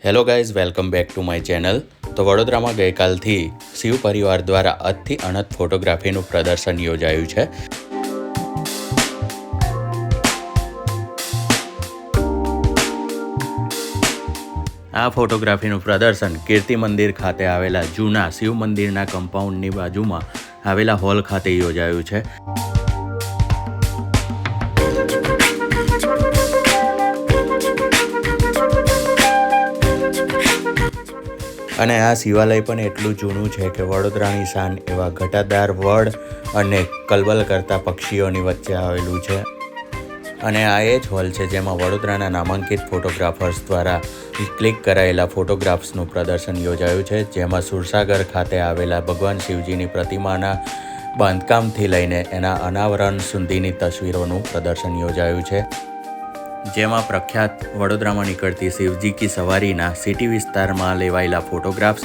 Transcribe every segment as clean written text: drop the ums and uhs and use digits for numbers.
Hello guys, welcome back to my channel. તો વડોદરામાં ગઈકાલથી શિવ પરિવાર દ્વારા અતથી અનંત ફોટોગ્રાફીનું પ્રદર્શન યોજાયું છે। આ ફોટોગ્રાફીનું પ્રદર્શન કીર્તિ મંદિર ખાતે આવેલા જૂના શિવ મંદિરના કમ્પાઉન્ડની બાજુમાં આવેલા હોલ ખાતે યોજાયું છે। અને આ શિવાલય પણ એટલું જૂનું છે કે વડોદરાની શાન એવા ઘટાદાર વડ અને કલબલ કરતા પક્ષીઓની વચ્ચે આવેલું છે। અને આ એ જ હોલ છે જેમાં વડોદરાના નામાંકિત ફોટોગ્રાફર્સ દ્વારા ક્લિક કરાયેલા ફોટોગ્રાફ્સનું પ્રદર્શન યોજાયું છે, જેમાં સુરસાગર ખાતે આવેલા ભગવાન શિવજીની પ્રતિમાના બાંધકામથી લઈને એના અનાવરણ સુધીની તસવીરોનું પ્રદર્શન યોજાયું છે, જેમાં પ્રખ્યાત વડોદરામાં નીકળતી શિવજી કી સવારીના સિટી વિસ્તારમાં લેવાયેલા ફોટોગ્રાફ્સ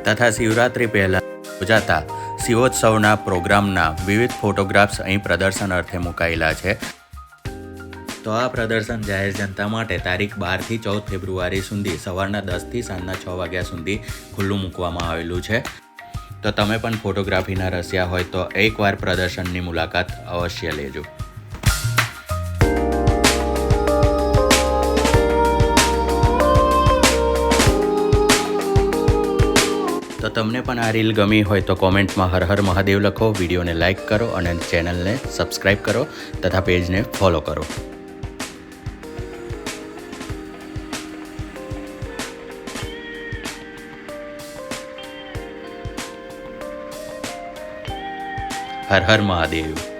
તથા શિવરાત્રિ પહેલાં યોજાતા શિવોત્સવના પ્રોગ્રામના વિવિધ ફોટોગ્રાફ્સ અહીં પ્રદર્શન અર્થે મુકાયેલા છે। તો આ પ્રદર્શન જાહેર જનતા માટે તારીખ 12 થી 14 ફેબ્રુઆરી સુધી સવારના 10 થી સાંજના 6 વાગ્યા સુધી ખુલ્લું મૂકવામાં આવેલું છે। તો તમે પણ ફોટોગ્રાફીના રસિયા હોય તો એકવાર પ્રદર્શનની મુલાકાત અવશ્ય લેજો। તો તમને પણ આ રીલ ગમી હોય તો કોમેન્ટમાં હર હર મહાદેવ લખો, વિડીયોને લાઇક કરો અને ચેનલને સબસ્ક્રાઈબ કરો તથા પેજને ફોલો કરો। હર હર મહાદેવ।